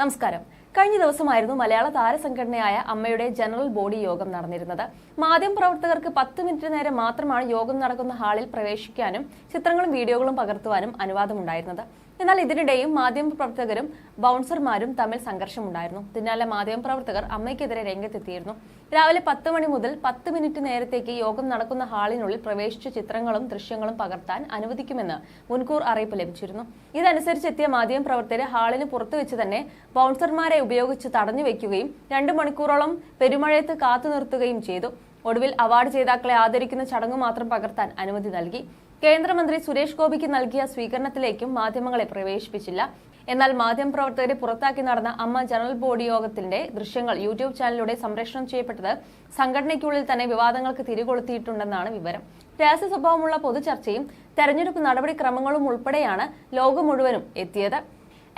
നമസ്കാരം. കഴിഞ്ഞ ദിവസമായിരുന്നു മലയാള താരസംഘടനയായ അമ്മയുടെ ജനറൽ ബോഡി യോഗം നടന്നിരുന്നത്. മാധ്യമപ്രവർത്തകർക്ക് 10 മിനിറ്റ് നേരം മാത്രമാണ് യോഗം നടക്കുന്ന ഹാളിൽ പ്രവേശിക്കാനും ചിത്രങ്ങളും വീഡിയോകളും പകർത്തുവാനും അനുവാദമുണ്ടായിരുന്നത്. എന്നാൽ ഇതിനിടെയും മാധ്യമപ്രവർത്തകരും ബൗൺസർമാരും തമ്മിൽ സംഘർഷമുണ്ടായിരുന്നു. പിന്നാലെ മാധ്യമപ്രവർത്തകർ അമ്മയ്ക്കെതിരെ രംഗത്തെത്തിയിരുന്നു. രാവിലെ 10 മണി മുതൽ 10 മിനിറ്റ് നേരത്തേക്ക് യോഗം നടക്കുന്ന ഹാളിനുള്ളിൽ പ്രവേശിച്ച ചിത്രങ്ങളും ദൃശ്യങ്ങളും പകർത്താൻ അനുവദിക്കുമെന്ന് മുൻകൂർ അറിയിപ്പ് ലഭിച്ചിരുന്നു. ഇതനുസരിച്ചെത്തിയ മാധ്യമപ്രവർത്തകരെ ഹാളിന് പുറത്തുവെച്ച് തന്നെ ബൗൺസർമാരെ ഉപയോഗിച്ച് തടഞ്ഞു വയ്ക്കുകയും 2 മണിക്കൂറോളം പെരുമഴയത്ത് കാത്തു നിർത്തുകയും ചെയ്തു. ഒടുവിൽ അവാർഡ് ജേതാക്കളെ ആദരിക്കുന്ന ചടങ്ങ് മാത്രം പകർത്താൻ അനുമതി നൽകി. കേന്ദ്രമന്ത്രി സുരേഷ് ഗോപിക്ക് നൽകിയ സ്വീകരണത്തിലേക്കും മാധ്യമങ്ങളെ പ്രവേശിപ്പിച്ചില്ല. എന്നാൽ മാധ്യമപ്രവർത്തകരെ പുറത്താക്കി നടന്ന അമ്മ ജനറൽ ബോഡി യോഗത്തിന്റെ ദൃശ്യങ്ങൾ യൂട്യൂബ് ചാനലിലൂടെ സംപ്രേഷണം ചെയ്യപ്പെട്ടത് സംഘടനയ്ക്കുള്ളിൽ തന്നെ വിവാദങ്ങൾക്ക് തിരികൊളുത്തിയിട്ടുണ്ടെന്നാണ് വിവരം. രഹസ്യ സ്വഭാവമുള്ള പൊതുചർച്ചയും തെരഞ്ഞെടുപ്പ് നടപടിക്രമങ്ങളും ഉൾപ്പെടെയാണ് ലോകം മുഴുവനും എത്തിയത്.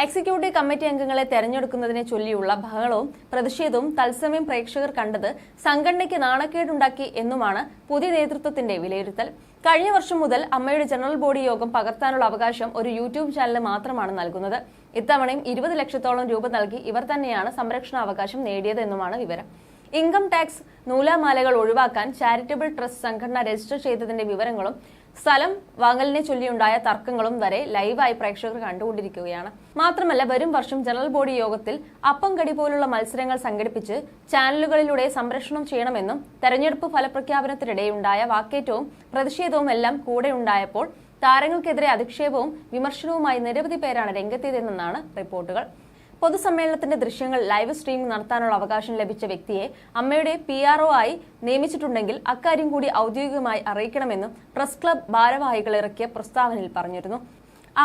എക്സിക്യൂട്ടീവ് കമ്മിറ്റി അംഗങ്ങളെ തെരഞ്ഞെടുക്കുന്നതിനെ ചൊല്ലിയുള്ള ബഹളവും പ്രതിഷേധവും തത്സമയം പ്രേക്ഷകർ കണ്ടത് സംഘടനയ്ക്ക് നാണക്കേടുണ്ടാക്കി എന്നുമാണ് പുതിയ നേതൃത്വത്തിന്റെ വിലയിരുത്തൽ. കഴിഞ്ഞ വർഷം മുതൽ അമ്മയുടെ ജനറൽ ബോഡി യോഗം പകർത്താനുള്ള അവകാശം ഒരു യൂട്യൂബ് ചാനലിന് മാത്രമാണ് നൽകുന്നത്. ഇത്തവണയും 20 ലക്ഷത്തോളം രൂപ നൽകി ഇവർ തന്നെയാണ് സംരക്ഷണാവകാശം നേടിയതെന്നുമാണ് വിവരം. ഇൻകം ടാക്സ് നൂലാമാലകൾ ഒഴിവാക്കാൻ ചാരിറ്റബിൾ ട്രസ്റ്റ് സംഘടന രജിസ്റ്റർ ചെയ്തതിന്റെ വിവരങ്ങളും സ്ഥലം വാങ്ങലിനെ ചൊല്ലിയുണ്ടായ തർക്കങ്ങളും വരെ ലൈവായി പ്രേക്ഷകർ കണ്ടുകൊണ്ടിരിക്കുകയാണ്. മാത്രമല്ല, വരും വർഷം ജനറൽ ബോഡി യോഗത്തിൽ അപ്പം കടി പോലുള്ള മത്സരങ്ങൾ സംഘടിപ്പിച്ച് ചാനലുകളിലൂടെ സംപ്രേഷണം ചെയ്യണമെന്നും തെരഞ്ഞെടുപ്പ് ഫലപ്രഖ്യാപനത്തിനിടെയുണ്ടായ വാക്കേറ്റവും പ്രതിഷേധവും എല്ലാം കൂടെയുണ്ടായപ്പോൾ താരങ്ങൾക്കെതിരെ അധിക്ഷേപവും വിമർശനവുമായി നിരവധി പേരാണ് രംഗത്തെത്തിയതെന്നാണ് റിപ്പോർട്ടുകൾ. പൊതുസമ്മേളനത്തിന്റെ ദൃശ്യങ്ങൾ ലൈവ് സ്ട്രീമിംഗ് നടത്താനുള്ള അവകാശം ലഭിച്ച വ്യക്തിയെ അമ്മയുടെ PRO ആയി നിയമിച്ചിട്ടുണ്ടെങ്കിൽ അക്കാര്യം കൂടി ഔദ്യോഗികമായി അറിയിക്കണമെന്നും പ്രസ് ക്ലബ് ഭാരവാഹികൾ ഇറക്കിയ പ്രസ്താവനയിൽ പറഞ്ഞിരുന്നു.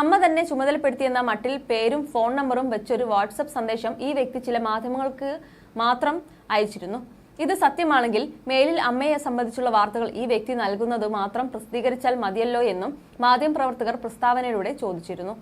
അമ്മ തന്നെ ചുമതലപ്പെടുത്തിയെന്ന മട്ടിൽ പേരും ഫോൺ നമ്പറും വെച്ചൊരു വാട്സ്ആപ്പ് സന്ദേശം ഈ വ്യക്തി ചില മാധ്യമങ്ങൾക്ക് മാത്രം അയച്ചിരുന്നു. ഇത് സത്യമാണെങ്കിൽ മേലിൽ അമ്മയെ സംബന്ധിച്ചുള്ള വാർത്തകൾ ഈ വ്യക്തി നൽകുന്നത് മാത്രം പ്രസിദ്ധീകരിച്ചാൽ മതിയല്ലോ എന്നും മാധ്യമപ്രവർത്തകർ പ്രസ്താവനയിലൂടെ ചോദിച്ചിരുന്നു.